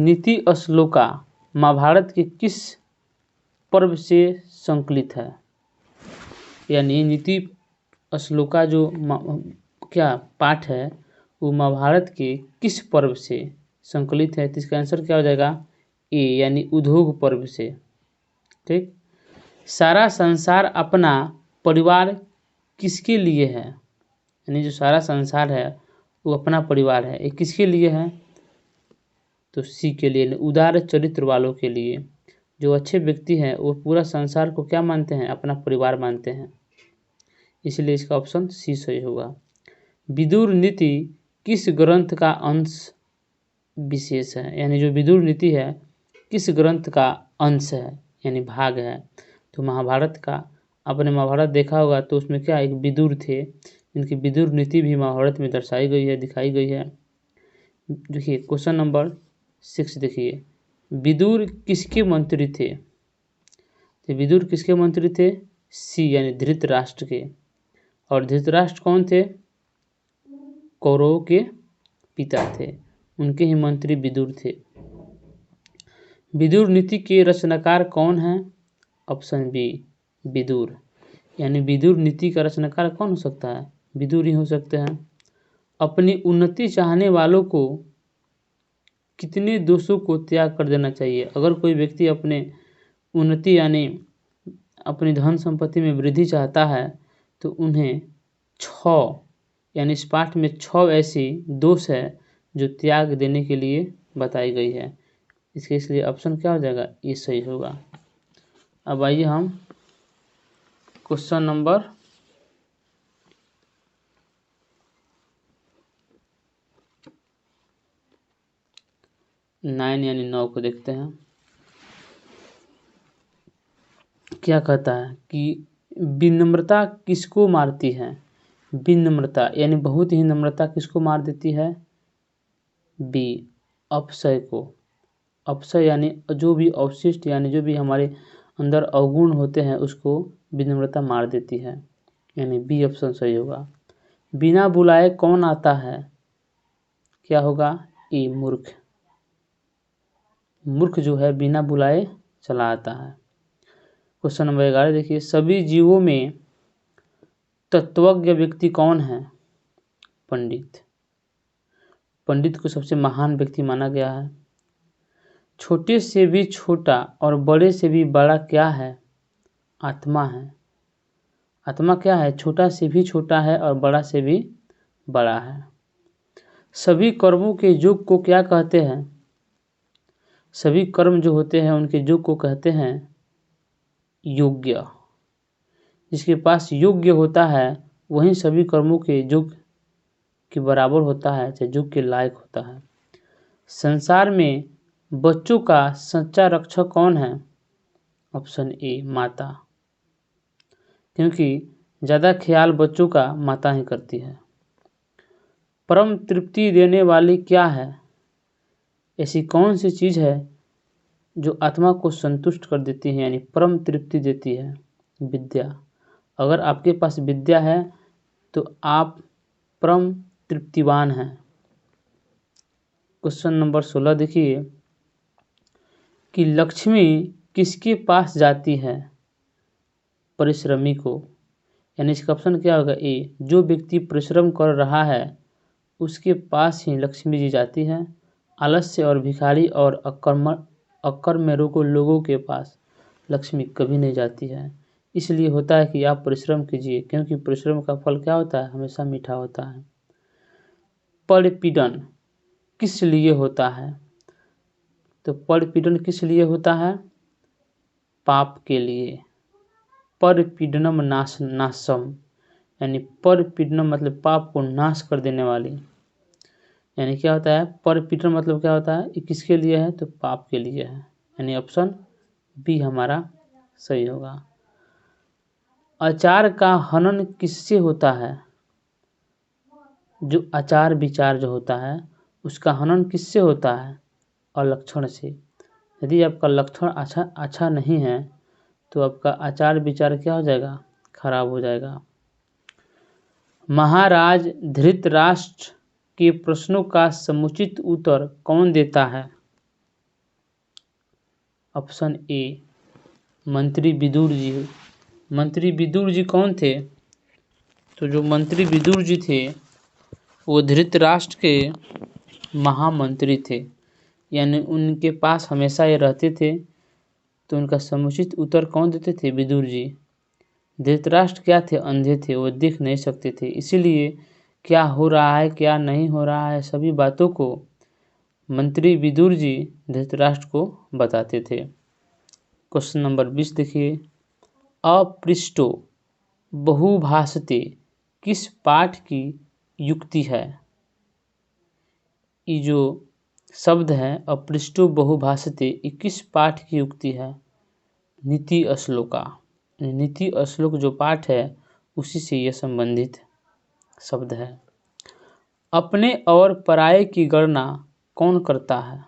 नीति श्लोका महाभारत के किस पर्व से संकलित है? यानी नीति श्लोका जो क्या पाठ है वो महाभारत के किस पर्व से संकलित है? तो इसका आंसर क्या हो जाएगा? ए यानी उद्योग पर्व से। ठीक। सारा संसार अपना परिवार किसके लिए है? यानी जो सारा संसार है वो अपना परिवार है, ये किसके लिए है? तो सी के लिए, उदार चरित्र वालों के लिए। जो अच्छे व्यक्ति हैं वो पूरा संसार को क्या मानते हैं? अपना परिवार मानते हैं। इसलिए इसका ऑप्शन सी सही होगा। विदुर नीति किस ग्रंथ का अंश विशेष है? यानी जो विदुर नीति है किस ग्रंथ का अंश है यानी भाग है? तो महाभारत का। आपने महाभारत देखा होगा तो उसमें क्या एक विदुर थे, इनकी विदुर नीति भी महाभारत में दर्शाई गई है, दिखाई गई है। देखिए क्वेश्चन नंबर 6 देखिए, विदुर किसके मंत्री थे? तो विदुर किसके मंत्री थे? सी यानी धृतराष्ट्र के। और धृतराष्ट्र कौन थे? कौरवों के पिता थे, उनके ही मंत्री विदुर थे। विदुर नीति के रचनाकार कौन है? Option B Vidur. यानी विदुर नीति का रचनाकार कौन हो सकता है? विदुर ही हो सकते हैं। अपनी उन्नति चाहने वालों को कितने दोषों को त्याग कर देना चाहिए? अगर कोई व्यक्ति अपने उन्नति यानी अपनी धन संपत्ति में वृद्धि चाहता है तो उन्हें 6 यानी इस पाठ में 6 ऐसी दोष है जो त्याग देने के लिए बताई गई है। इसके इसलिए ऑप्शन क्या हो जाएगा? ये सही होगा। अब आइए हम क्वेश्चन नंबर 9 यानी 9 को देखते हैं। क्या कहता है कि विनम्रता किसको मारती है? विनम्रता यानी बहुत ही नम्रता किसको मार देती है? बी अपसय को। अपसय यानी जो भी अवशिष्ट यानी जो भी हमारे अंदर अवगुण होते हैं उसको विनम्रता मार देती है, यानी बी ऑप्शन सही होगा। बिना बुलाए कौन आता है? क्या होगा? ए मूर्ख। मूर्ख जो है बिना बुलाए चला आता है। क्वेश्चन नंबर 11 देखिए, सभी जीवों में तत्वज्ञ व्यक्ति कौन है? पंडित। पंडित को सबसे महान व्यक्ति माना गया है। छोटे से भी छोटा और बड़े से भी बड़ा क्या है? आत्मा है। आत्मा क्या है? छोटा से भी छोटा है और बड़ा से भी बड़ा है। सभी कर्मों के योग को क्या कहते हैं? सभी कर्म जो होते हैं उनके योग को कहते हैं योग्य। जिसके पास योग्य होता है वही सभी कर्मों के योग के बराबर होता है, चाहे योग के लायक होता है। संसार में बच्चों का सच्चा रक्षक कौन है? ऑप्शन ए माता, क्योंकि ज़्यादा ख्याल बच्चों का माता ही करती है। परम तृप्ति देने वाली क्या है? ऐसी कौन सी चीज़ है जो आत्मा को संतुष्ट कर देती है यानी परम तृप्ति देती है? विद्या। अगर आपके पास विद्या है तो आप परम तृप्तिवान हैं। क्वेश्चन नंबर 16 देखिए कि लक्ष्मी किसके पास जाती है? परिश्रमी को। यानी इसका ऑप्शन क्या होगा? ए जो व्यक्ति परिश्रम कर रहा है उसके पास ही लक्ष्मी जी जाती है। आलस्य और भिखारी और अकर्मण्य को लोगों के पास लक्ष्मी कभी नहीं जाती है। इसलिए होता है कि आप परिश्रम कीजिए, क्योंकि परिश्रम का फल क्या होता है? हमेशा मीठा होता है। परपीड़न किस लिए होता है? तो परपीड़न किस लिए होता है? पाप के लिए। परपीडनम नाशम यानी परपीडनम मतलब पाप को नाश कर देने वाली। यानी क्या होता है? परपीडन मतलब क्या होता है? ये किसके लिए है? तो पाप के लिए है। यानी ऑप्शन बी हमारा सही होगा। आचार का हनन किससे होता है? जो आचार विचार जो होता है उसका हनन किससे होता है? अलक्षण से। यदि आपका लक्षण अच्छा नहीं है तो आपका आचार विचार क्या हो जाएगा? खराब हो जाएगा। महाराज धृतराष्ट्र के प्रश्नों का समुचित उत्तर कौन देता है? ऑप्शन ए मंत्री विदुर जी। मंत्री विदुर जी कौन थे? तो जो मंत्री विदुर जी थे वो धृतराष्ट्र के महामंत्री थे, यानी उनके पास हमेशा ये रहते थे। तो उनका समुचित उत्तर कौन देते थे? विदुर जी। धृतराष्ट्र क्या थे? अंधे थे, वो देख नहीं सकते थे, इसीलिए क्या हो रहा है क्या नहीं हो रहा है सभी बातों को मंत्री विदुर जी धृतराष्ट्र को बताते थे। क्वेश्चन नंबर 20 देखिए, अपृष्टो बहुभाषते किस पाठ की युक्ति है? ये जो शब्द है अपृष्टो बहुभाषते, ये किस पाठ की युक्ति है? नीति श्लोका। नीति श्लोक जो पाठ है उसी से यह संबंधित शब्द है। अपने और पराये की गणना कौन करता है?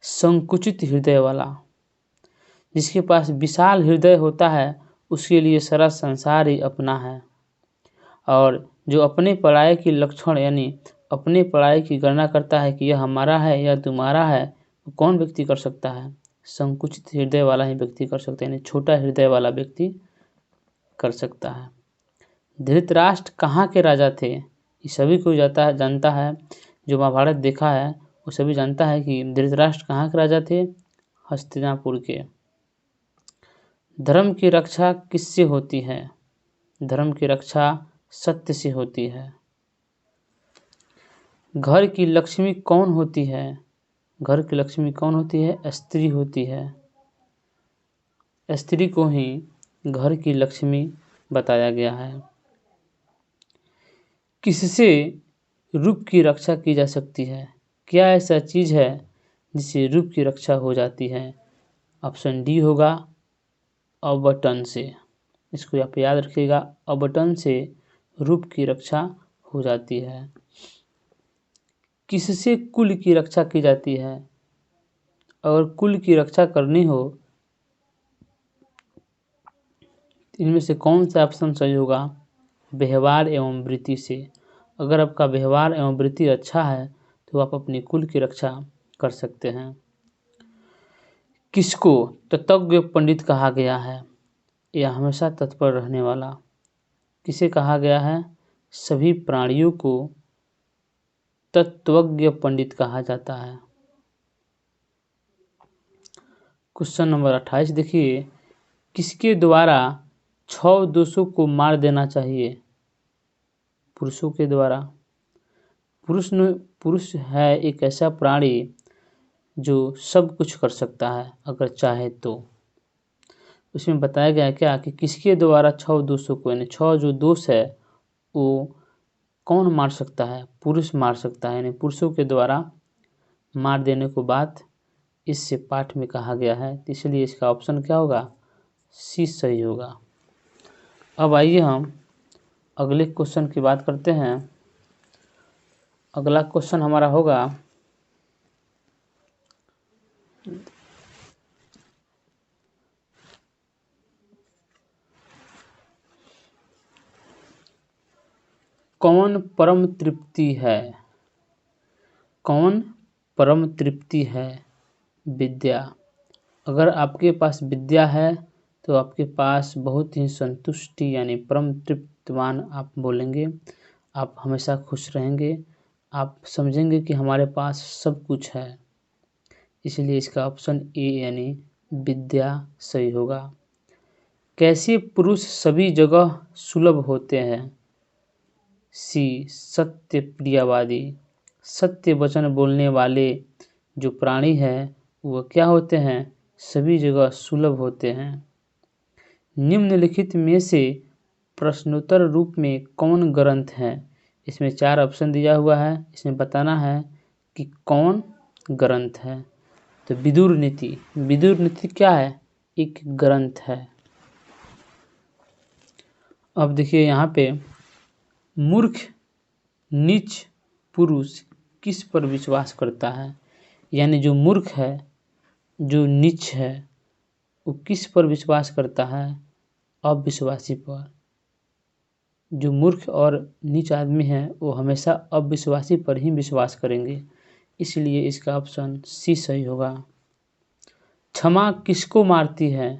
संकुचित हृदय वाला। जिसके पास विशाल हृदय होता है उसके लिए सारा संसार ही अपना है। और जो अपने पराये की लक्षण यानी अपने पराये की गणना करता है कि यह हमारा है या तुम्हारा है, वो कौन व्यक्ति कर सकता है? संकुचित हृदय वाला ही व्यक्ति कर सकता है, यानी छोटा हृदय वाला व्यक्ति कर सकता है। धृतराष्ट्र कहाँ के राजा थे? ये सभी को जानता है, जो महाभारत देखा है वो सभी जानता है कि धृतराष्ट्र कहाँ के राजा थे? हस्तिनापुर के। धर्म की रक्षा किससे होती है? धर्म की रक्षा सत्य से होती है। घर की लक्ष्मी कौन होती है? घर की लक्ष्मी कौन होती है? स्त्री होती है। स्त्री को ही घर की लक्ष्मी बताया गया है। किससे रूप की रक्षा की जा सकती है? क्या ऐसा चीज है जिससे रूप की रक्षा हो जाती है? ऑप्शन डी होगा अबटन से। इसको आप याद रखिएगा, अबटन से रूप की रक्षा हो जाती है। किससे कुल की रक्षा की जाती है? अगर कुल की रक्षा करनी हो इनमें से कौन सा ऑप्शन सही होगा? व्यवहार एवं वृत्ति से। अगर आपका व्यवहार एवं वृत्ति अच्छा है तो आप अपनी कुल की रक्षा कर सकते हैं। किसको तत्वज्ञ पंडित कहा गया है? यह हमेशा तत्पर रहने वाला। किसे कहा गया है? सभी प्राणियों को तत्वज्ञ पंडित कहा जाता है। क्वेश्चन नंबर 28 देखिए, किसके द्वारा 6 दोषों को मार देना चाहिए? पुरुषों के द्वारा। पुरुष है एक ऐसा प्राणी जो सब कुछ कर सकता है अगर चाहे तो। उसमें बताया गया है क्या कि किसके द्वारा 6 दोषों को, यानी 6 जो दोष है वो कौन मार सकता है? पुरुष मार सकता है, यानी पुरुषों के द्वारा मार देने को बात इससे पाठ में कहा गया है, इसलिए इसका ऑप्शन क्या होगा? सी सही होगा। अब आइए हम अगले क्वेश्चन की बात करते हैं। अगला क्वेश्चन हमारा होगा कौन परम तृप्ति है? कौन परम तृप्ति है? विद्या। अगर आपके पास विद्या है तो आपके पास बहुत ही संतुष्टि यानी परम तृप्तवान आप बोलेंगे, आप हमेशा खुश रहेंगे, आप समझेंगे कि हमारे पास सब कुछ है। इसलिए इसका ऑप्शन ए यानी विद्या सही होगा। कैसे पुरुष सभी जगह सुलभ होते हैं? सी सत्य प्रियवादी। सत्य वचन बोलने वाले जो प्राणी हैं वह क्या होते हैं? सभी जगह सुलभ होते हैं। निम्नलिखित में से प्रश्नोत्तर रूप में कौन ग्रंथ है? इसमें 4 ऑप्शन दिया हुआ है, इसमें बताना है कि कौन ग्रंथ है। तो विदुर नीति। विदुर नीति क्या है? एक ग्रंथ है। अब देखिए यहाँ पे मूर्ख नीच पुरुष किस पर विश्वास करता है? यानी जो मूर्ख है, जो नीच है, वो किस पर विश्वास करता है? अविश्वासी पर। जो मूर्ख और नीच आदमी है वो हमेशा अविश्वासी पर ही विश्वास करेंगे, इसलिए इसका ऑप्शन सी सही होगा। क्षमा किसको मारती है?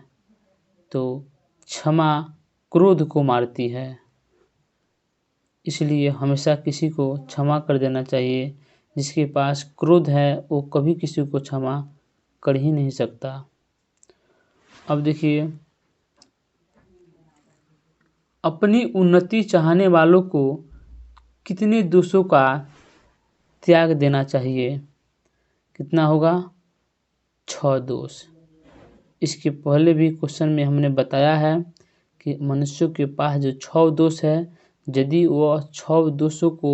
तो क्षमा क्रोध को मारती है। इसलिए हमेशा किसी को क्षमा कर देना चाहिए। जिसके पास क्रोध है वो कभी किसी को क्षमा कर ही नहीं सकता। अब देखिए, अपनी उन्नति चाहने वालों को कितने दोषों का त्याग देना चाहिए? कितना होगा? 6 दोष। इसके पहले भी क्वेश्चन में हमने बताया है कि मनुष्यों के पास जो 6 दोष है, यदि वह 6 दोषों को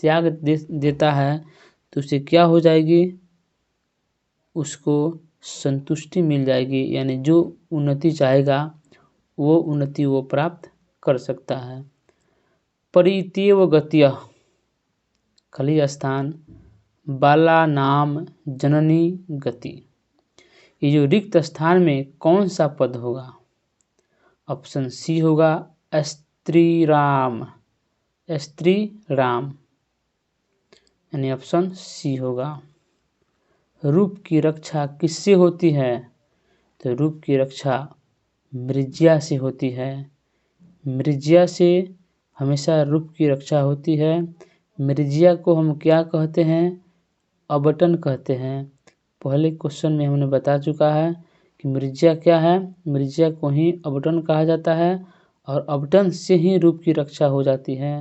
त्याग देता है तो उसे क्या हो जाएगी? उसको संतुष्टि मिल जाएगी। यानी जो उन्नति चाहेगा वो उन्नति वो प्राप्त कर सकता है। परित्येव गत्य खली स्थान बाला नाम जननी गति। ये जो रिक्त स्थान में कौन सा पद होगा? ऑप्शन सी होगा स्त्री राम। स्त्री राम यानी ऑप्शन सी होगा। रूप की रक्षा किससे होती है? तो रूप की रक्षा मृज्या से होती है। मृज्या से हमेशा रूप की रक्षा होती है। मृज्या को हम क्या कहते हैं? अबटन कहते हैं। पहले क्वेश्चन में हमने बता चुका है कि मृज्या क्या है। मृज्या को ही अबटन कहा जाता है और अबटन से ही रूप की रक्षा हो जाती है।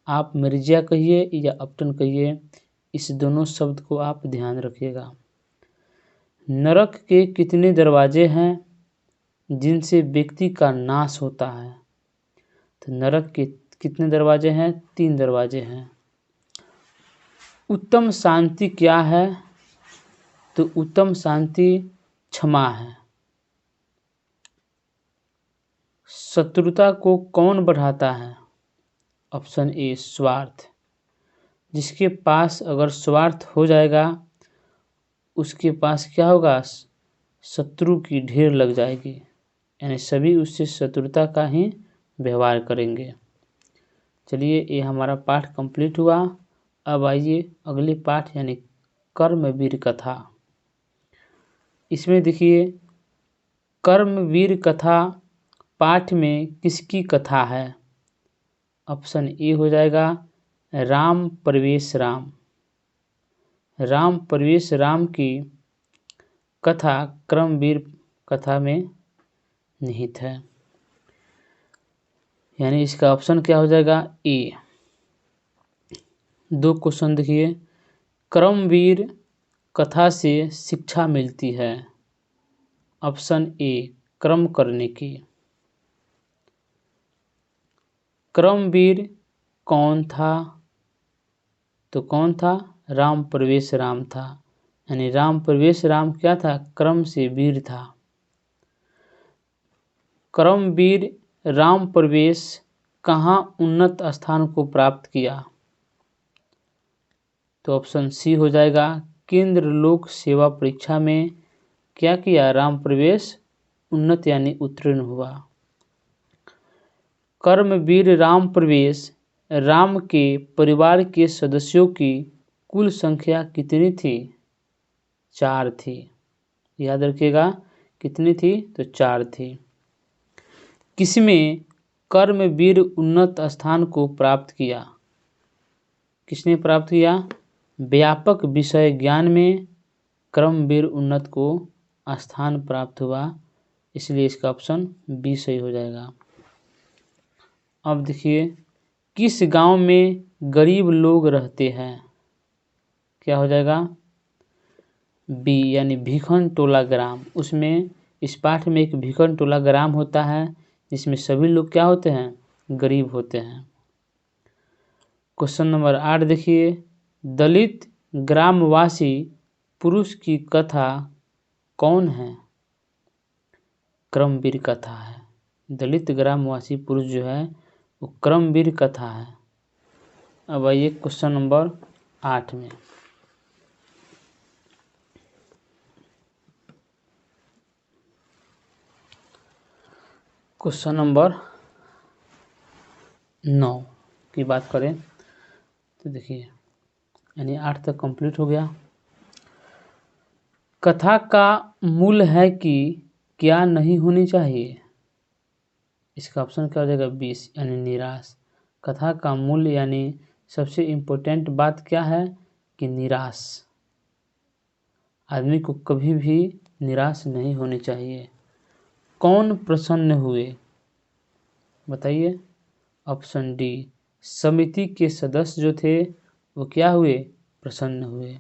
आप मृज्या कहिए या अबटन कहिए, इस दोनों शब्द को आप ध्यान रखिएगा। नरक के कितने दरवाजे हैं जिनसे व्यक्ति का नाश होता है? तो नरक के कितने दरवाजे हैं? 3 दरवाजे हैं। उत्तम शांति क्या है? तो उत्तम शांति क्षमा है। शत्रुता को कौन बढ़ाता है? ऑप्शन ए स्वार्थ। जिसके पास अगर स्वार्थ हो जाएगा उसके पास क्या होगा? शत्रु की ढेर लग जाएगी। यानी सभी उससे शत्रुता का ही व्यवहार करेंगे। चलिए, ये हमारा पाठ कंप्लीट हुआ। अब आइए अगले पाठ यानी कर्मवीर कथा। इसमें देखिए, कर्मवीर कथा पाठ में किसकी कथा है? ऑप्शन ए हो जाएगा राम प्रवेश राम। राम प्रवेश राम की कथा कर्मवीर कथा में निहित है। यानी इसका ऑप्शन क्या हो जाएगा? ए। 2 क्वेश्चन देखिए, कर्मवीर कथा से शिक्षा मिलती है। ऑप्शन ए कर्म करने की। कर्मवीर कौन था? तो कौन था? राम प्रवेश राम था। यानी राम प्रवेश राम क्या था? कर्म से वीर था। कर्मवीर राम प्रवेश कहाँ उन्नत स्थान को प्राप्त किया? तो ऑप्शन सी हो जाएगा केंद्र लोक सेवा परीक्षा में क्या किया? राम प्रवेश उन्नत यानी उत्तीर्ण हुआ। कर्मवीर राम प्रवेश राम के परिवार के सदस्यों की कुल संख्या कितनी थी? 4 थी। याद रखिएगा कितनी थी? तो 4 थी। किसमें कर्मवीर उन्नत स्थान को प्राप्त किया? किसने प्राप्त किया? व्यापक विषय ज्ञान में कर्मवीर उन्नत को स्थान प्राप्त हुआ। इसलिए इसका ऑप्शन बी सही हो जाएगा। अब देखिए, किस गांव में गरीब लोग रहते हैं? क्या हो जाएगा? बी यानी भिखन टोला ग्राम। उसमें इस पाठ में एक भिखन टोला ग्राम होता है जिसमें सभी लोग क्या होते हैं? गरीब होते हैं। क्वेश्चन नंबर 8 देखिए, दलित ग्रामवासी पुरुष की कथा कौन है? कर्मवीर कथा है। दलित ग्रामवासी पुरुष जो है वो कर्मवीर कथा है। अब आइए क्वेश्चन नंबर 8 में। क्वेश्चन नंबर 9 की बात करें तो देखिए, यानी 8 तक कंप्लीट हो गया। कथा का मूल है कि क्या नहीं होनी चाहिए। इसका ऑप्शन क्या हो जाएगा 20 यानी निराश। कथा का मूल यानी सबसे इम्पोर्टेंट बात क्या है कि निराश। आदमी को कभी भी निराश नहीं होनी चाहिए। कौन प्रसन्न हुए बताइए। ऑप्शन डी समिति के सदस्य जो थे वो क्या हुए प्रसन्न हुए।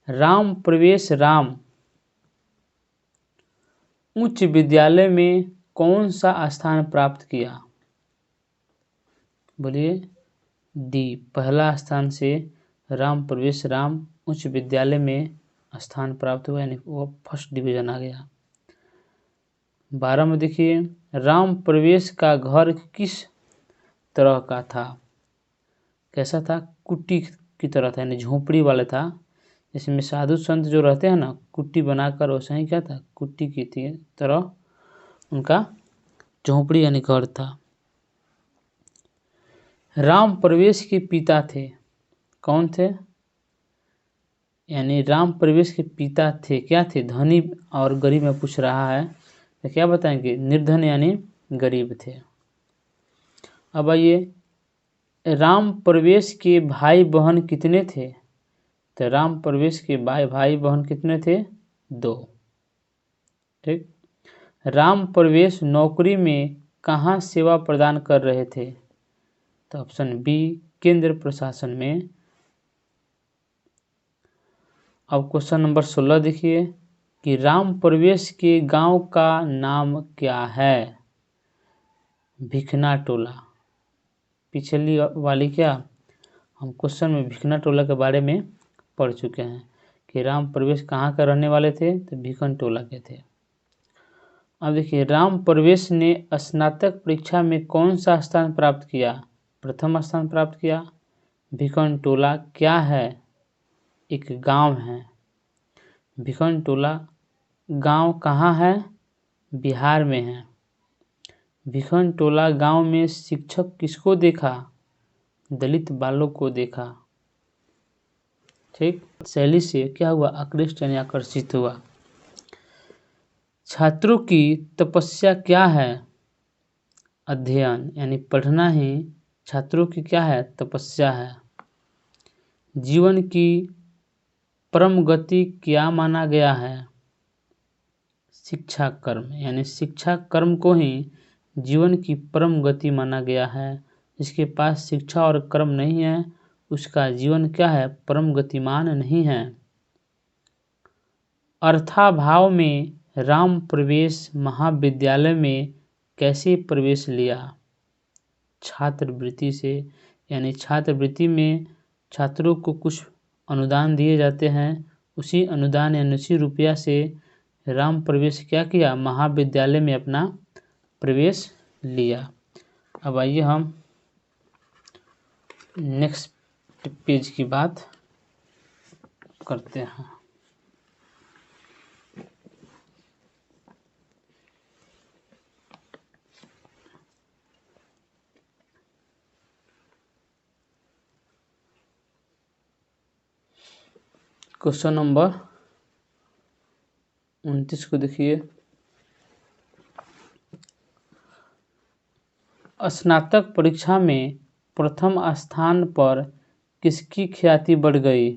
राम प्रवेश राम उच्च विद्यालय में कौन सा स्थान प्राप्त किया। बोलिए डी पहला स्थान से राम प्रवेश राम उच्च विद्यालय में स्थान प्राप्त हुआ यानी वो फर्स्ट डिवीजन आ गया। 12 में देखिए राम प्रवेश का घर किस तरह का था। कैसा था कुट्टी की तरह था यानी झोपड़ी वाला था। इसमें साधु संत जो रहते हैं ना कुट्टी बनाकर वैसा ही क्या था कुट्टी की थी तरह उनका झोपड़ी यानी घर था। राम प्रवेश के पिता थे कौन थे यानी राम प्रवेश के पिता थे क्या थे धनी और गरीब में पूछ रहा है तो क्या बताएंगे निर्धन यानी गरीब थे। अब आइए राम प्रवेश के भाई बहन कितने थे। तो राम प्रवेश के भाई बहन कितने थे 2। ठीक। राम प्रवेश नौकरी में कहाँ सेवा प्रदान कर रहे थे। तो ऑप्शन बी केंद्र प्रशासन में। अब क्वेश्चन नंबर 16 देखिए कि राम प्रवेश के गांव का नाम क्या है। भिखना टोला। पिछली वाली क्या हम क्वेश्चन में भिखना टोला के बारे में पढ़ चुके हैं कि राम प्रवेश कहाँ का रहने वाले थे तो भिखन टोला के थे। अब देखिए राम प्रवेश ने स्नातक परीक्षा में कौन सा स्थान प्राप्त किया। प्रथम स्थान प्राप्त किया। भिखन टोला क्या है एक गांव है। भिखन टोला गांव कहाँ है बिहार में है। भिखन टोला गांव में शिक्षक किसको देखा दलित बालों को देखा। ठीक शैली से क्या हुआ आकृष्ट यानी आकर्षित हुआ। छात्रों की तपस्या क्या है अध्ययन यानी पढ़ना ही छात्रों की क्या है तपस्या है। जीवन की परम गति क्या माना गया है शिक्षा कर्म यानी शिक्षा कर्म को ही जीवन की परम गति माना गया है। जिसके पास शिक्षा और कर्म नहीं है उसका जीवन क्या है परम गतिमान नहीं है। अर्थाभाव में राम प्रवेश महाविद्यालय में कैसे प्रवेश लिया छात्रवृत्ति से यानी छात्रवृत्ति में छात्रों को कुछ अनुदान दिए जाते हैं उसी अनुदान यानी उसी रुपया से राम प्रवेश क्या किया महाविद्यालय में अपना प्रवेश लिया। अब आइए हम नेक्स्ट पेज की बात करते हैं। क्वेश्चन नंबर 29 को देखिए स्नातक परीक्षा में प्रथम स्थान पर किसकी ख्याति बढ़ गई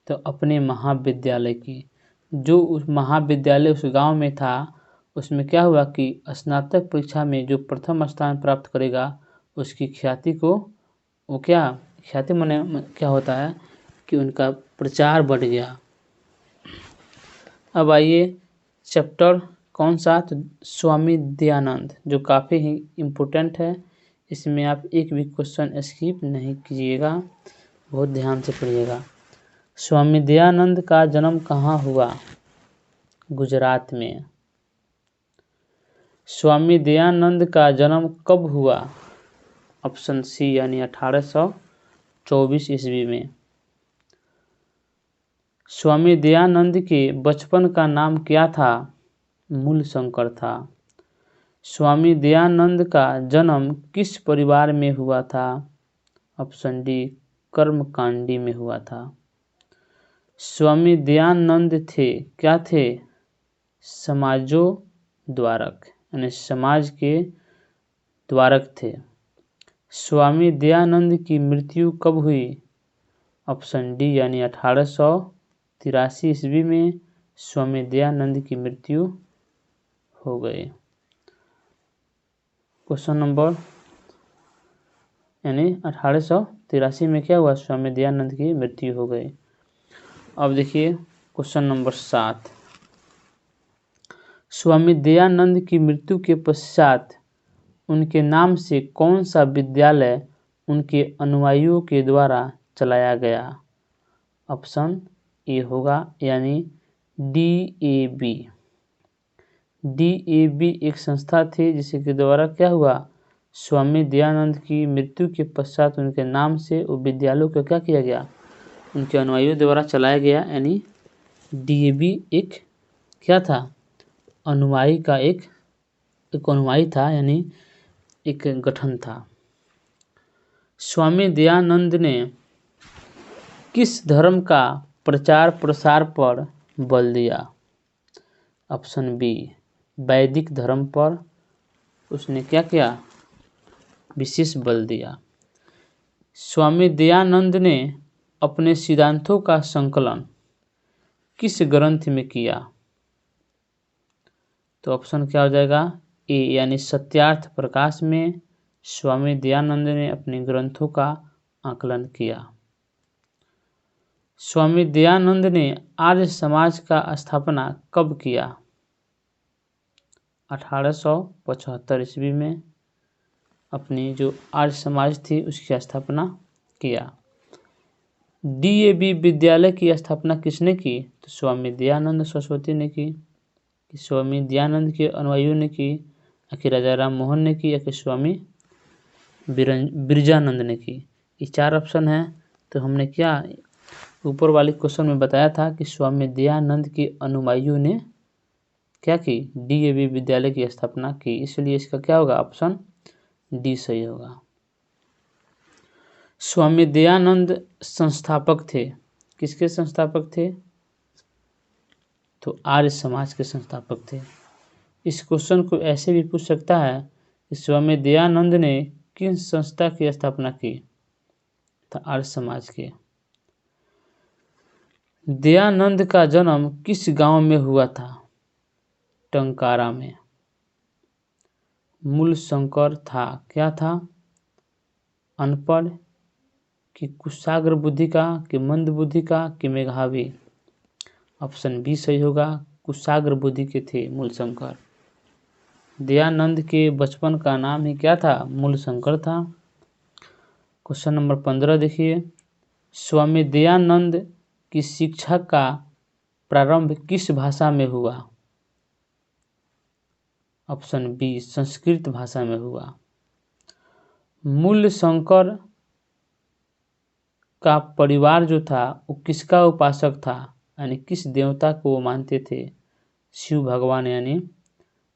तो अपने महाविद्यालय की। जो उस महाविद्यालय उस गांव में था उसमें क्या हुआ कि स्नातक परीक्षा में जो प्रथम स्थान प्राप्त करेगा उसकी ख्याति को वो क्या ख्याति माने क्या होता है कि उनका प्रचार बढ़ गया। अब आइए चैप्टर कौन सा तो स्वामी दयानंद जो काफ़ी ही इम्पोर्टेंट है। इसमें आप एक भी क्वेश्चन स्किप नहीं कीजिएगा बहुत ध्यान से पढ़िएगा। स्वामी दयानंद का जन्म कहाँ हुआ गुजरात में। स्वामी दयानंद का जन्म कब हुआ ऑप्शन सी यानी 1824 ईस्वी में। स्वामी दयानंद के बचपन का नाम क्या था मूल शंकर था। स्वामी दयानंद का जन्म किस परिवार में हुआ था ऑप्शन डी कर्मकांडी में हुआ था। स्वामी दयानंद थे क्या थे? समाजोद्धारक, यानी समाज के द्वारक थे। स्वामी दयानंद की मृत्यु कब हुई? ऑप्शन डी यानी 1883 ईस्वी में स्वामी दयानंद की मृत्यु हो गई। क्वेश्चन नंबर यानी 1883 में क्या हुआ? स्वामी दयानंद की मृत्यु हो गई। अब देखिए क्वेश्चन नंबर 7। स्वामी दयानंद की मृत्यु के पश्चात उनके नाम से कौन सा विद्यालय उनके अनुयायियों के द्वारा चलाया गया? ऑप्शन ए होगा यानी DAV। DAV एक संस्था थी जिसके द्वारा क्या हुआ? स्वामी दयानंद की मृत्यु के पश्चात उनके नाम से वो विद्यालयों को क्या किया गया? उनके अनुयायियों द्वारा चलाया गया। यानी DAV एक क्या था? अनुयायी का एक अनुयायी था, यानी एक गठन था। स्वामी दयानंद ने किस धर्म का प्रचार प्रसार पर बल दिया? ऑप्शन बी वैदिक धर्म पर उसने क्या किया? विशेष बल दिया। स्वामी दयानंद ने अपने सिद्धांतों का संकलन किस ग्रंथ में किया? तो ऑप्शन क्या हो जाएगा? ए यानी सत्यार्थ प्रकाश में स्वामी दयानंद ने अपने ग्रंथों का आकलन किया। स्वामी दयानंद ने आर्य समाज का स्थापना कब किया? 1875 ईस्वी में अपनी जो आर्य समाज थी उसकी स्थापना किया। DAV विद्यालय की स्थापना किसने की? तो स्वामी दयानंद सरस्वती ने की, स्वामी दयानंद के अनुयायियों ने की, कि राजा राम मोहन ने की, या कि स्वामी बिरजानंद ने की। ये 4 ऑप्शन हैं। तो हमने क्या ऊपर वाले क्वेश्चन में बताया था कि स्वामी दयानंद के अनुयायियों ने क्या की? DAV विद्यालय की स्थापना की, इसलिए इसका क्या होगा? ऑप्शन डी सही होगा। स्वामी दयानंद संस्थापक थे, किसके संस्थापक थे? तो आर्य समाज के संस्थापक थे। इस क्वेश्चन को ऐसे भी पूछ सकता है कि स्वामी दयानंद ने किस संस्था की स्थापना की? तो आर्य समाज के। दयानंद का जन्म किस गांव में हुआ था? टंकारा में। मूल शंकर था क्या था? अनपढ़, कि कुशाग्र बुद्धि का, कि मंद बुद्धि का, कि मेधावी? ऑप्शन बी सही होगा, कुशाग्र बुद्धि के थे मूल शंकर। दयानंद के बचपन का नाम ही क्या था? मूल शंकर था। क्वेश्चन नंबर 15 देखिए। स्वामी दयानंद की शिक्षा का प्रारंभ किस भाषा में हुआ? ऑप्शन बी संस्कृत भाषा में हुआ। मूल शंकर का परिवार जो था वो किसका उपासक था? यानी किस देवता को वो मानते थे? शिव भगवान यानी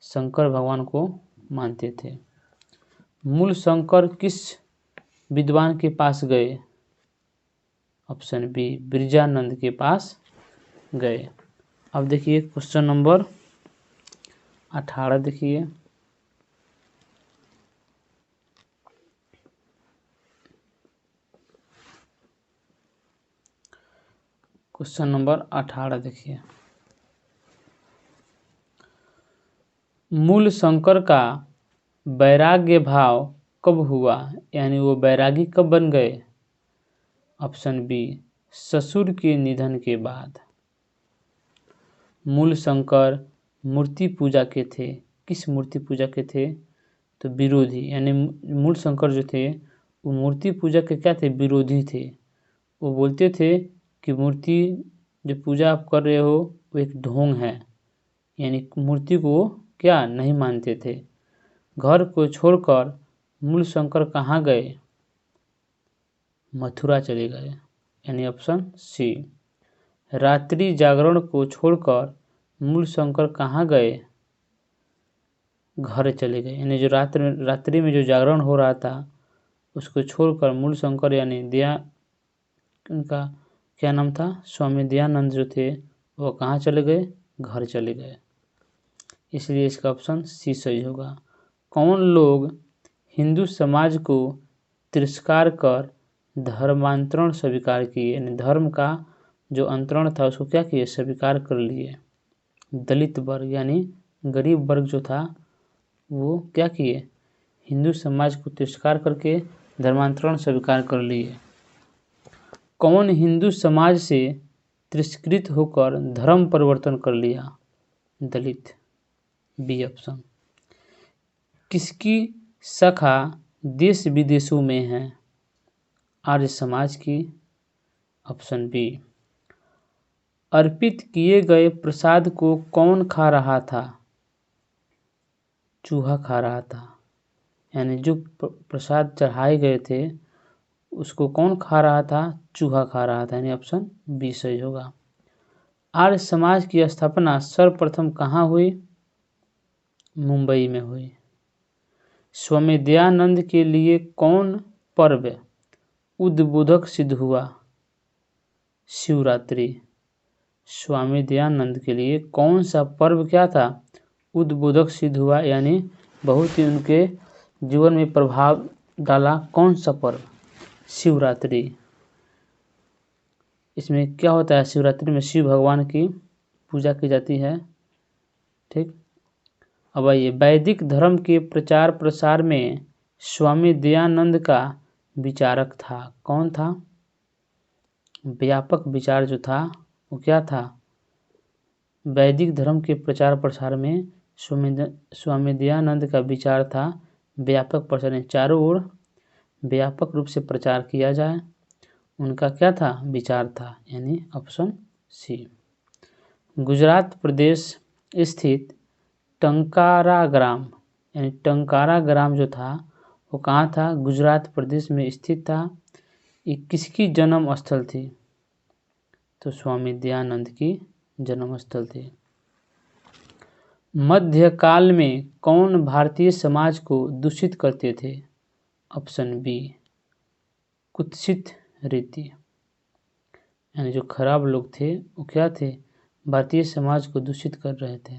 शंकर भगवान को मानते थे। मूल शंकर किस विद्वान के पास गए? ऑप्शन बी बिरजानंद के पास गए। अब देखिए क्वेश्चन नंबर 18 देखिए। क्वेश्चन नंबर 18 देखिए। मूल शंकर का वैराग्य भाव कब हुआ? यानी वो वैरागी कब बन गए? ऑप्शन बी ससुर के निधन के बाद। मूल शंकर मूर्ति पूजा के थे, किस मूर्ति पूजा के थे? तो विरोधी, यानी मूल शंकर जो थे वो मूर्ति पूजा के क्या थे? विरोधी थे। वो बोलते थे कि मूर्ति जो पूजा आप कर रहे हो वो एक ढोंग है, यानी मूर्ति को क्या नहीं मानते थे। घर को छोड़कर मूल शंकर कहाँ गए? मथुरा चले गए, यानी ऑप्शन सी। रात्रि जागरण को छोड़कर मूल शंकर कहाँ गए? घर चले गए, यानी जो रात्रि में जो जागरण हो रहा था उसको छोड़कर मूल शंकर यानी उनका क्या नाम था, स्वामी दयानंद जो थे वो कहाँ चले गए, घर चले गए। इसलिए इसका ऑप्शन सी सही होगा। कौन लोग हिंदू समाज को तिरस्कार कर धर्मांतरण स्वीकार किए, यानी धर्म का जो अंतरण था उसको क्या किए, स्वीकार कर लिए। दलित वर्ग यानी गरीब वर्ग जो था वो क्या किए, हिंदू समाज को तिरस्कार करके धर्मांतरण स्वीकार कर लिए। कौन हिंदू समाज से तिरस्कृत होकर धर्म परिवर्तन कर लिया, दलित, बी ऑप्शन। किसकी शाखा देश विदेशों में है, आर्य समाज की, ऑप्शन बी। अर्पित किए गए प्रसाद को कौन खा रहा था, चूहा खा रहा था, यानी जो प्रसाद चढ़ाए गए थे उसको कौन खा रहा था, चूहा खा रहा था, यानी ऑप्शन बी सही होगा। आर्य समाज की स्थापना सर्वप्रथम कहाँ हुई, मुंबई में हुई। स्वामी दयानंद के लिए कौन पर्व उद्बोधक सिद्ध हुआ, शिवरात्रि। स्वामी दयानंद के लिए कौन सा पर्व क्या था, उद्बोधक सिद्ध हुआ, यानी बहुत ही उनके जीवन में प्रभाव डाला। कौन सा पर्व, शिवरात्रि। इसमें क्या होता है, शिवरात्रि में शिव भगवान की पूजा की जाती है। ठीक, अब आइए, वैदिक धर्म के प्रचार प्रसार में स्वामी दयानंद का विचारक था, कौन था, व्यापक विचार जो था वो क्या था, वैदिक धर्म के प्रचार प्रसार में स्वामी दयानंद का विचार था व्यापक प्रसार, चारों ओर व्यापक रूप से प्रचार किया जाए, उनका क्या था, विचार था, यानी ऑप्शन सी। गुजरात प्रदेश स्थित टंकारा ग्राम, यानी टंकारा ग्राम जो था वो कहाँ था, गुजरात प्रदेश में स्थित था। ये किसकी जन्म स्थल थी, तो स्वामी दयानंद की जन्म स्थल थी। मध्यकाल में कौन भारतीय समाज को दूषित करते थे, ऑप्शन बी, कुत्सित रीति, यानी जो खराब लोग थे वो क्या थे, भारतीय समाज को दूषित कर रहे थे।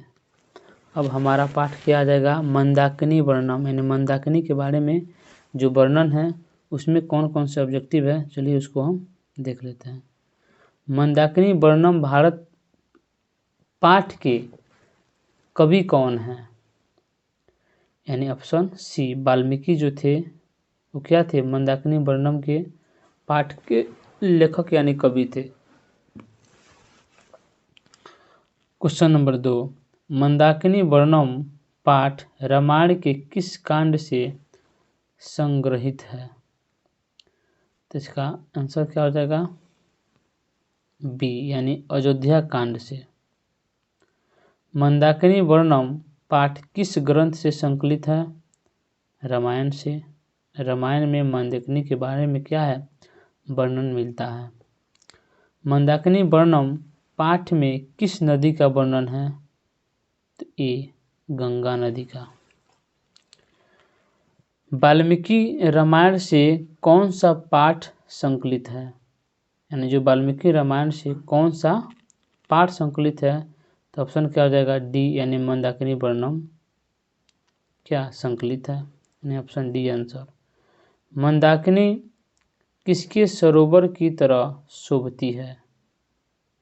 अब हमारा पाठ क्या आ जाएगा, मंदाकिनी वर्णम, यानी मंदाकिनी के बारे में जो वर्णन है उसमें कौन कौन से ऑब्जेक्टिव है, चलिए उसको हम देख लेते हैं। मंदाकिनी वर्णम भारत पाठ के कवि कौन है, यानी ऑप्शन सी, वाल्मीकि जो थे वो क्या थे, मंदाकिनी वर्णम के पाठ के लेखक यानी कवि थे। क्वेश्चन नंबर 2, मंदाकिनी वर्णम पाठ रामायण के किस कांड से संग्रहित है, तो इसका आंसर क्या हो जाएगा, बी, यानी अयोध्या कांड से। मंदाकिनी वर्णम पाठ किस ग्रंथ से संकलित है, रामायण से। रामायण में मंदाकिनी के बारे में क्या है, वर्णन मिलता है। मंदाकिनी वर्णम पाठ में किस नदी का वर्णन है, तो ए, गंगा नदी का। वाल्मीकि रामायण से कौन सा पाठ संकलित है, यानी जो वाल्मीकि रामायण से कौन सा पाठ संकलित है, तो ऑप्शन क्या हो जाएगा, डी, यानी मंदाकिनी वर्णम क्या संकलित है, यानी ऑप्शन डी आंसर। मंदाकिनी किसके सरोवर की तरह शोभती है,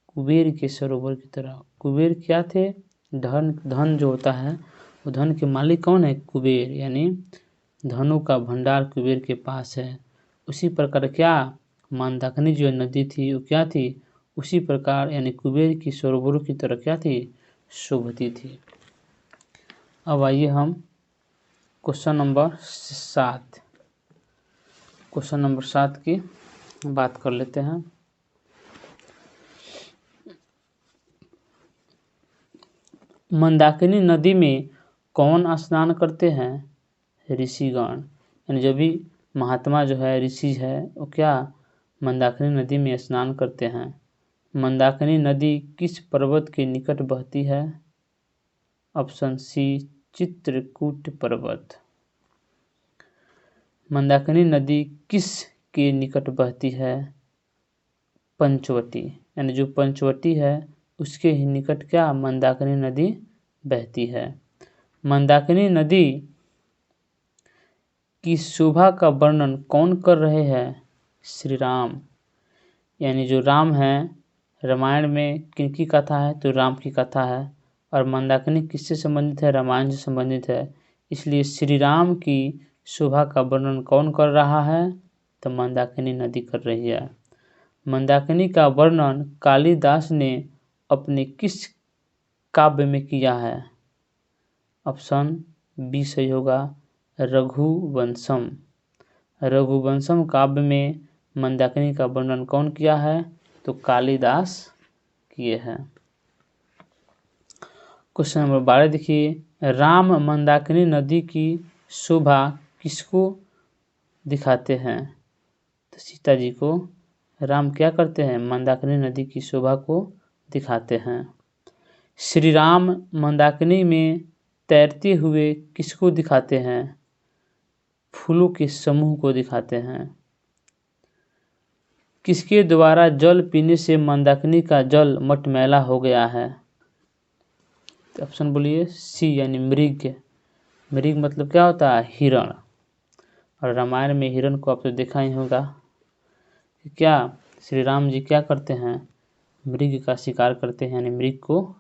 कुबेर के सरोवर की तरह। कुबेर क्या थे, धन जो होता है वो धन के मालिक कौन है, कुबेर, यानी धनों का भंडार कुबेर के पास है। उसी प्रकार क्या मंदाकिनी जो नदी थी वो क्या थी, उसी प्रकार यानी कुबेर की सरोवरों की तरह क्या थी, शोभती थी। अब आइए हम क्वेश्चन नंबर 7 की बात कर लेते हैं। मंदाकिनी नदी में कौन स्नान करते हैं, ऋषिगण, यानी जो भी महात्मा जो है, ऋषि है, वो क्या मंदाकिनी नदी में स्नान करते हैं। मंदाकिनी नदी किस पर्वत के निकट बहती है, ऑप्शन सी, चित्रकूट पर्वत। मंदाकिनी नदी किस के निकट बहती है, पंचवटी, यानी जो पंचवटी है उसके ही निकट क्या मंदाकिनी नदी बहती है। मंदाकिनी नदी की शोभा का वर्णन कौन कर रहे हैं? श्री राम, यानी जो राम है, रामायण में किनकी कथा है? तो राम की कथा है। और मंदाकिनी किससे संबंधित है? रामायण से संबंधित है। इसलिए श्री राम की शोभा का वर्णन कौन कर रहा है? तो मंदाकिनी नदी कर रही है। मंदाकिनी का वर्णन कालिदास ने अपने किस काव्य में किया है? ऑप्शन बी सही होगा, रघुवंशम। रघुवंशम काव्य में मंदाकिनी का वर्णन कौन किया है? तो कालिदास किए हैं। क्वेश्चन नंबर 12 देखिए, राम मंदाकिनी नदी की शोभा किसको दिखाते हैं? तो सीता जी को राम क्या करते हैं? मंदाकिनी नदी की शोभा को दिखाते हैं। श्री राम मंदाकिनी में तैरते हुए किसको दिखाते हैं? फूलों के समूह को दिखाते हैं। किसके द्वारा जल पीने से मंदाकिनी का जल मटमैला हो गया है? तो ऑप्शन बोलिए सी, यानी मृग। मृग मतलब क्या होता है? हिरण। और रामायण में हिरण को आप तो देखा ही होगा। क्या श्री राम जी क्या करते हैं? मृग का शिकार करते हैं, यानी मृग को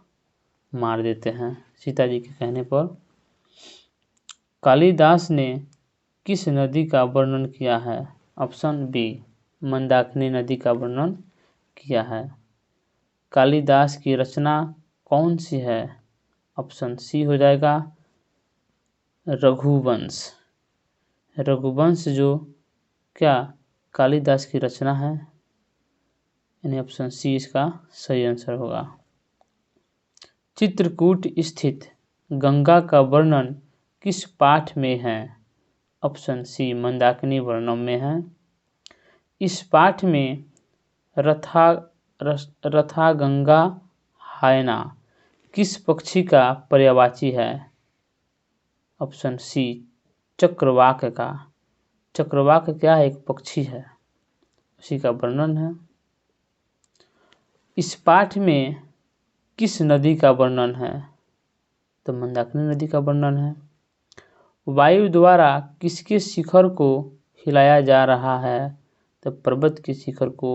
मार देते हैं सीता जी के कहने पर। कालिदास ने किस नदी का वर्णन किया है? ऑप्शन बी, मंदाकिनी नदी का वर्णन किया है। कालिदास की रचना कौन सी है? ऑप्शन सी हो जाएगा, रघुवंश। रघुवंश जो क्या कालिदास की रचना है, यानी ऑप्शन सी इसका सही आंसर होगा। चित्रकूट स्थित गंगा का वर्णन किस पाठ में है? ऑप्शन सी, मंदाकिनी वर्णन में है। इस पाठ में रथा गंगा हायना किस पक्षी का पर्यायवाची है? ऑप्शन सी, चक्रवाक का। चक्रवाक क्या है? एक पक्षी है, उसी का वर्णन है। इस पाठ में किस नदी का वर्णन है? तो मंदाकिनी नदी का वर्णन है। वायु द्वारा किसके शिखर को हिलाया जा रहा है? तो पर्वत के शिखर को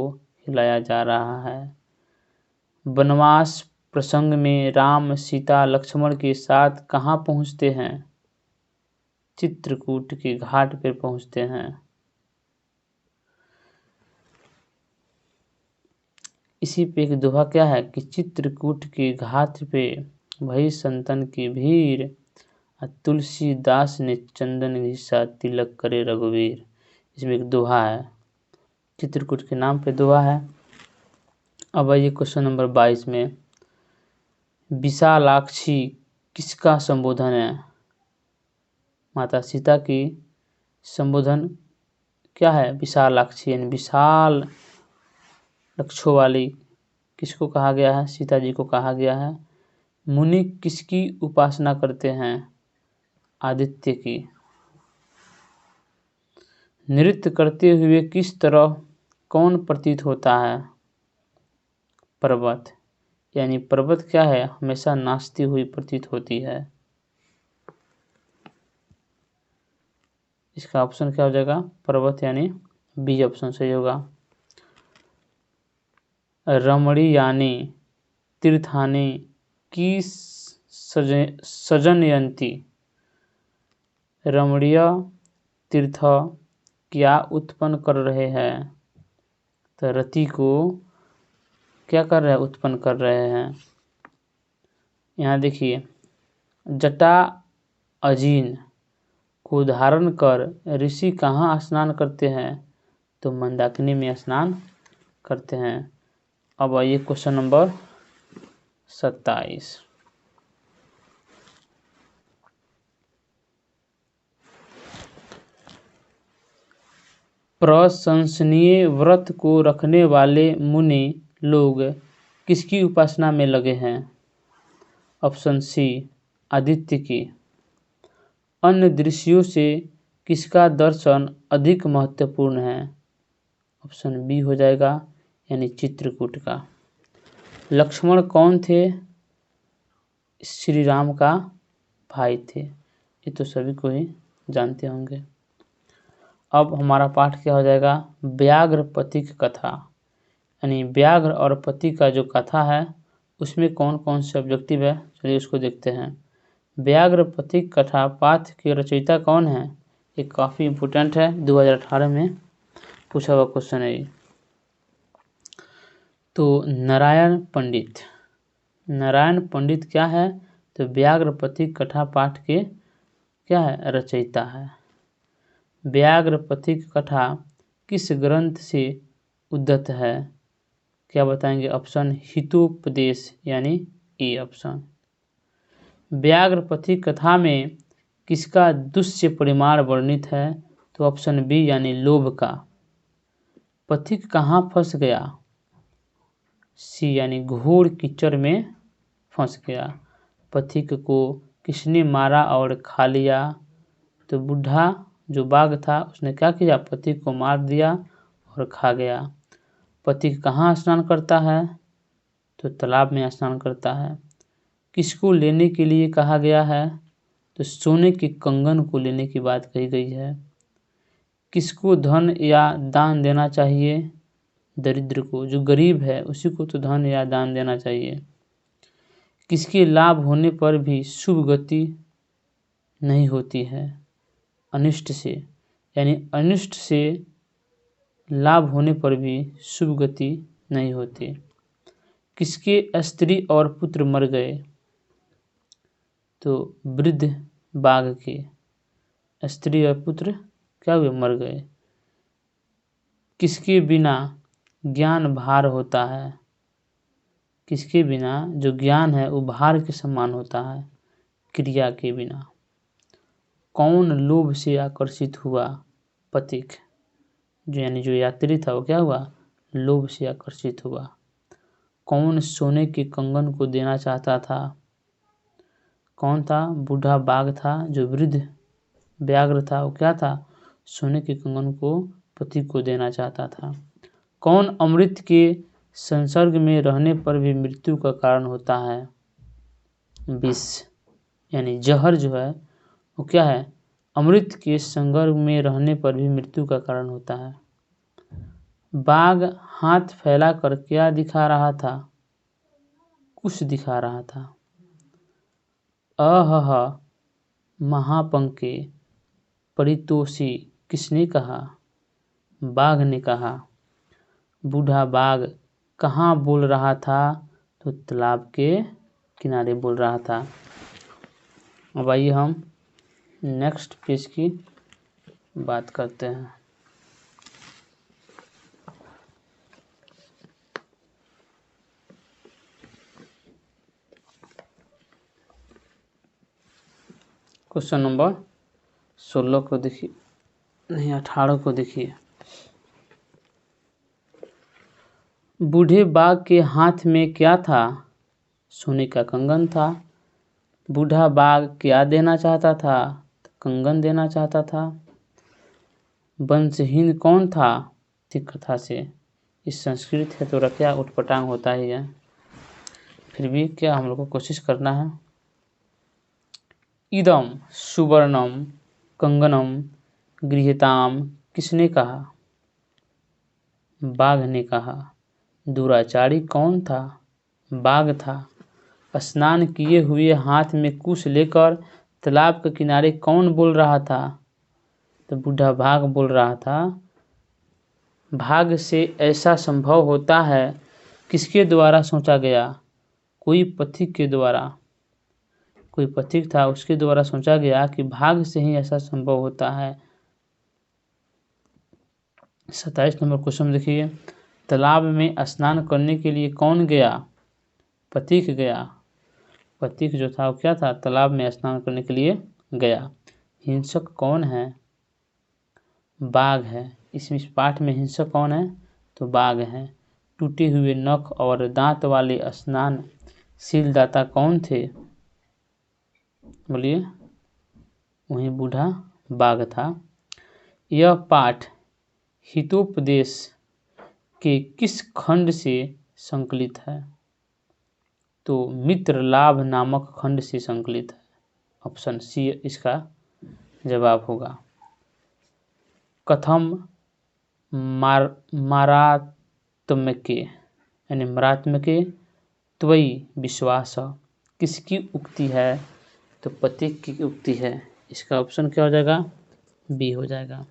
हिलाया जा रहा है। वनवास प्रसंग में राम सीता लक्ष्मण के साथ कहाँ पहुँचते हैं? चित्रकूट के घाट पर पहुँचते हैं। इसी पे एक दोहा क्या है कि चित्रकूट के घाट पे भई संतन की भीड़, तुलसीदास ने चंदन घिसा तिलक करे रघुवीर। इसमें एक दोहा है, चित्रकूट के नाम पे दोहा है। अब आइए क्वेश्चन नंबर 22 में, विशालाक्षी किसका संबोधन है? माता सीता की संबोधन क्या है? विशालाक्षी, यानी विशाल लक्षों वाली किसको कहा गया है? सीता जी को कहा गया है। मुनि किसकी उपासना करते हैं? आदित्य की। नृत्य करते हुए किस तरह कौन प्रतीत होता है? पर्वत, यानी पर्वत क्या है? हमेशा नाचती हुई प्रतीत होती है। इसका ऑप्शन क्या हो जाएगा? पर्वत, यानी बी ऑप्शन सही होगा। रमणीयानि तीर्थानि की सजनयंती। रमणीय तीर्थ क्या उत्पन्न कर रहे हैं? तो रति को क्या कर रहे हैं? उत्पन्न कर रहे हैं। यहाँ देखिए, जटा अजीन को धारण कर ऋषि कहाँ स्नान करते हैं? तो मंदाकिनी में स्नान करते हैं। अब आइए क्वेश्चन नंबर 27। प्रशंसनीय व्रत को रखने वाले मुनि लोग किसकी उपासना में लगे हैं? ऑप्शन सी, आदित्य की। अन्य दृश्यों से किसका दर्शन अधिक महत्वपूर्ण है? ऑप्शन बी हो जाएगा, यानी चित्रकूट का। लक्ष्मण कौन थे? श्री राम का भाई थे। ये तो सभी को ही जानते होंगे। अब हमारा पाठ क्या हो जाएगा? व्याघ्र पथी की कथा, यानी व्याघ्र और पथी का जो कथा है उसमें कौन कौन से ऑब्जेक्टिव है, चलिए उसको देखते हैं। व्याघ्र पथी कथा पाठ के रचयिता कौन है? ये काफ़ी इम्पोर्टेंट है, 2018 में पूछा हुआ क्वेश्चन है ये। तो नारायण पंडित। नारायण पंडित क्या है? तो व्याघ्र पथी कथा पाठ के क्या है? रचयिता है। व्याघ्र पथी कथा किस ग्रंथ से उद्धत है? क्या बताएंगे? ऑप्शन हितोपदेश, यानी ए ऑप्शन। व्याघ्र पथी कथा में किसका दुष्य परिमाण वर्णित है? तो ऑप्शन बी, यानी लोभ का। पथिक कहाँ फंस गया? सी, यानी घोर कीचड़ में फंस गया। पथिक को किसने मारा और खा लिया? तो बूढ़ा जो बाघ था उसने क्या किया? पथिक को मार दिया और खा गया। पथिक कहाँ स्नान करता है? तो तालाब में स्नान करता है। किसको लेने के लिए कहा गया है? तो सोने के कंगन को लेने की बात कही गई है। किसको धन या दान देना चाहिए? दरिद्र को, जो गरीब है उसी को तो धन या दान देना चाहिए। किसके लाभ होने पर भी शुभ गति नहीं होती है? अनिष्ट से, यानी अनिष्ट से लाभ होने पर भी शुभ गति नहीं होती। किसके स्त्री और पुत्र मर गए? तो वृद्ध बाघ के स्त्री और पुत्र क्या हुए? मर गए। किसके बिना ज्ञान भार होता है? किसके बिना जो ज्ञान है वो भार के समान होता है? क्रिया के बिना। कौन लोभ से आकर्षित हुआ? पथिक, जो यानी जो यात्री था वो क्या हुआ? लोभ से आकर्षित हुआ। कौन सोने के कंगन को देना चाहता था? कौन था? बूढ़ा बाघ था। जो वृद्ध व्याघ्र था वो क्या था? सोने के कंगन को पथिक को देना चाहता था। कौन अमृत के संसर्ग में रहने पर भी मृत्यु का कारण होता है? विष, यानी जहर जो है वो क्या है? अमृत के संसर्ग में रहने पर भी मृत्यु का कारण होता है। बाघ हाथ फैलाकर क्या दिखा रहा था? कुछ दिखा रहा था। अहह महापंके परितोषी किसने कहा? बाघ ने कहा। बूढ़ा बाघ कहाँ बोल रहा था? तो तालाब के किनारे बोल रहा था। अब आइए हम नेक्स्ट पेज की बात करते हैं। क्वेश्चन नंबर 16 को देखिए, नहीं 18 को देखिए। बूढ़े बाघ के हाथ में क्या था? सोने का कंगन था। बूढ़ा बाघ क्या देना चाहता था? कंगन देना चाहता था। वंशहीन कौन था? ठीक कथा से इस संस्कृत है तो रखा उटपटांग होता ही है, फिर भी क्या हम लोग को कोशिश करना है। इदम सुवर्णम कंगनम गृहीताम किसने कहा? बाघ ने कहा। दुराचारी कौन था? बाघ था। स्नान किए हुए हाथ में कुश लेकर तालाब के किनारे कौन बोल रहा था? तो बूढ़ा बाघ बोल रहा था। भाग से ऐसा संभव होता है, किसके द्वारा सोचा गया? कोई पथिक के द्वारा, कोई पथिक था उसके द्वारा सोचा गया कि भाग से ही ऐसा संभव होता है। 27 नंबर क्वेश्चन देखिए। तालाब में स्नान करने के लिए कौन गया? पथिक गया। पथिक जो था वो क्या था? तालाब में स्नान करने के लिए गया। हिंसक कौन है? बाघ है। इस पाठ में हिंसक कौन है? तो बाघ है। टूटे हुए नख और दांत वाले स्नानशीलदाता कौन थे? बोलिए। वही बूढ़ा बाघ था। यह पाठ हितोपदेश के किस खंड से संकलित है? तो मित्र लाभ नामक खंड से संकलित है। ऑप्शन सी इसका जवाब होगा। कथम मारात्मके यानी मारात्मके त्वयि विश्वास किसकी उक्ति है? तो पथिक की उक्ति है। इसका ऑप्शन क्या हो जाएगा? बी हो जाएगा।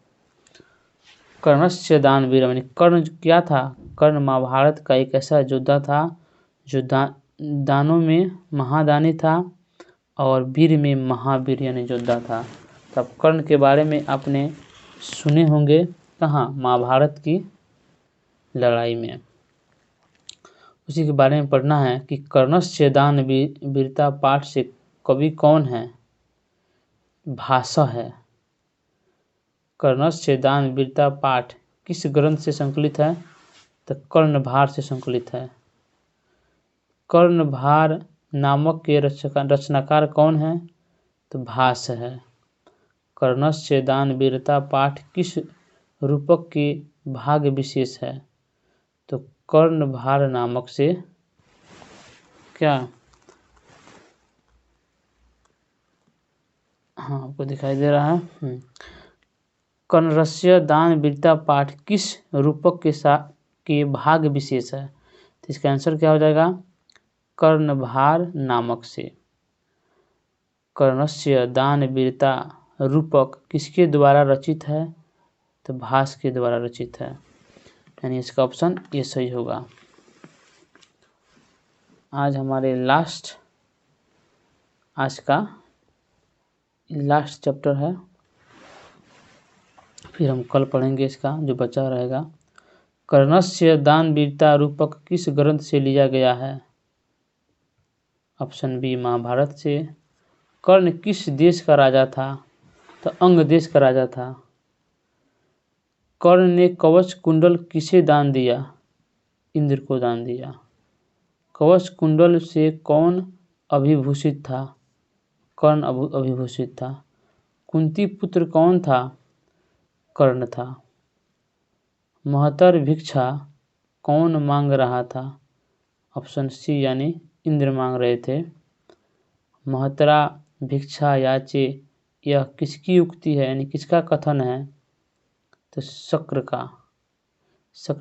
कर्णस्य दानवीर यानी कर्ण क्या था? कर्ण महाभारत का एक ऐसा योद्धा था जो दानों में महादानी था और वीर में महावीर यानी योद्धा था। तब कर्ण के बारे में आपने सुने होंगे कहाँ? महाभारत की लड़ाई में। उसी के बारे में पढ़ना है कि कर्णस्य दान वीरता पाठ से कवि कौन है? भाषा है। कर्णस्य दान वीरता पाठ किस ग्रंथ से संकलित है? तो कर्णभार से संकलित है। कर्णभार नामक के रचनाकार कौन है? तो भास है। कर्णस्य दान वीरता पाठ किस रूपक के भाग विशेष है? तो कर्णभार नामक से क्या? हाँ, आपको दिखाई दे रहा है। कर्णस्य दान वीरता पाठ किस रूपक के भाग विशेष है? तो इसका आंसर क्या हो जाएगा? कर्णभार नामक से। कर्णस्य दान वीरता रूपक किसके द्वारा रचित है? तो भास के द्वारा रचित है। यानी इसका ऑप्शन ये सही होगा। आज हमारे आज का लास्ट चैप्टर है, फिर हम कल पढ़ेंगे इसका जो बचा रहेगा। कर्णस्य दान वीरता रूपक किस ग्रंथ से लिया गया है? ऑप्शन बी महाभारत से। कर्ण किस देश का राजा था? तो अंग देश का राजा था। कर्ण ने कवच कुंडल किसे दान दिया? इंद्र को दान दिया। कवच कुंडल से कौन अभिभूषित था? कर्ण अभिभूषित था। कुंती पुत्र कौन था? कर्ण था। महतर भिक्षा कौन मांग रहा था? ऑप्शन सी यानी इंद्र मांग रहे थे। महतरा भिक्षा याचे यह किसकी उक्ति है यानी किसका कथन है? तो शक्र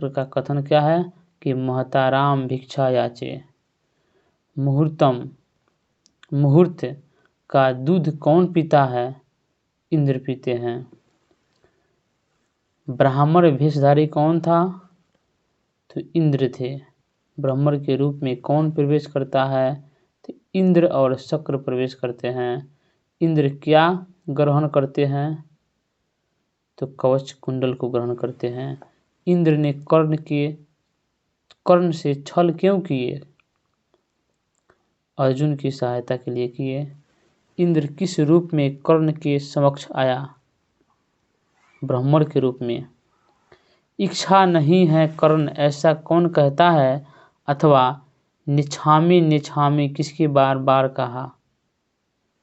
का कथन क्या है कि महताराम भिक्षा याचे। मुहूर्त का दूध कौन पीता है? इंद्र पीते हैं। ब्राह्मण भेषधारी कौन था? तो इंद्र थे। ब्राह्मण के रूप में कौन प्रवेश करता है? तो इंद्र और शक्र प्रवेश करते हैं। इंद्र क्या ग्रहण करते हैं? तो कवच कुंडल को ग्रहण करते हैं। इंद्र ने कर्ण से छल क्यों किए? अर्जुन की सहायता के लिए किए। इंद्र किस रूप में कर्ण के समक्ष आया? ब्राह्मण के रूप में। इच्छा नहीं है कर्ण ऐसा कौन कहता है? अथवा निछामी किसके बार बार कहा?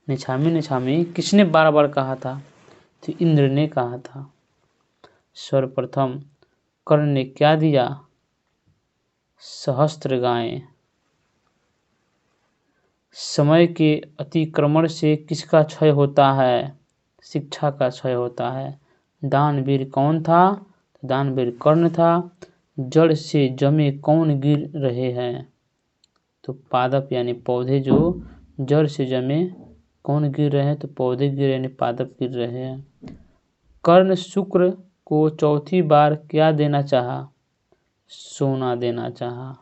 निछामी किसने बार बार कहा था? तो इंद्र ने कहा था। सर्वप्रथम कर्ण ने क्या दिया? सहस्त्र गायें। समय के अतिक्रमण से किसका क्षय होता है? शिक्षा का क्षय होता है। दानवीर कौन था? दानवीर कर्ण था। जड़ से जमे कौन गिर रहे हैं? तो पादप यानी पौधे जो जड़ से जमे कौन गिर रहे हैं? तो पौधे गिर यानी पादप गिर रहे हैं। कर्ण शुक्र को चौथी बार क्या देना चाहा? सोना देना चाहा।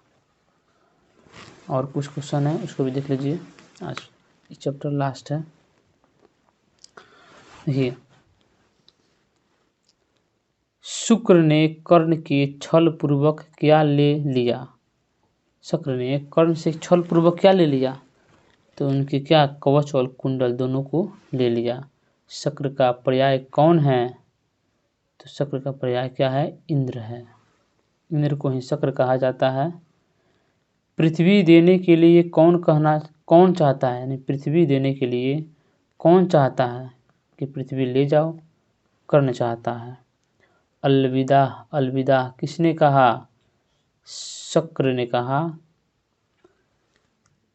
और कुछ क्वेश्चन है उसको भी देख लीजिए। आज ये चैप्टर लास्ट है। देखिए, शुक्र ने कर्ण के छल पूर्वक क्या ले लिया? शुक्र ने कर्ण से छल पूर्वक क्या ले लिया? तो उनके क्या कवच और कुंडल दोनों को ले लिया। शुक्र का पर्याय कौन है? तो शुक्र का पर्याय क्या है? इंद्र है। इंद्र को ही शुक्र कहा जाता है। पृथ्वी देने के लिए कौन चाहता है? यानी पृथ्वी देने के लिए कौन चाहता है कि पृथ्वी ले जाओ? कर्ण चाहता है। अलविदा किसने कहा? शक्र ने कहा।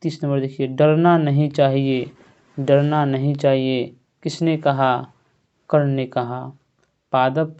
30 नंबर देखिए, डरना नहीं चाहिए, डरना नहीं चाहिए, किसने कहा? कर्ण ने कहा। पादप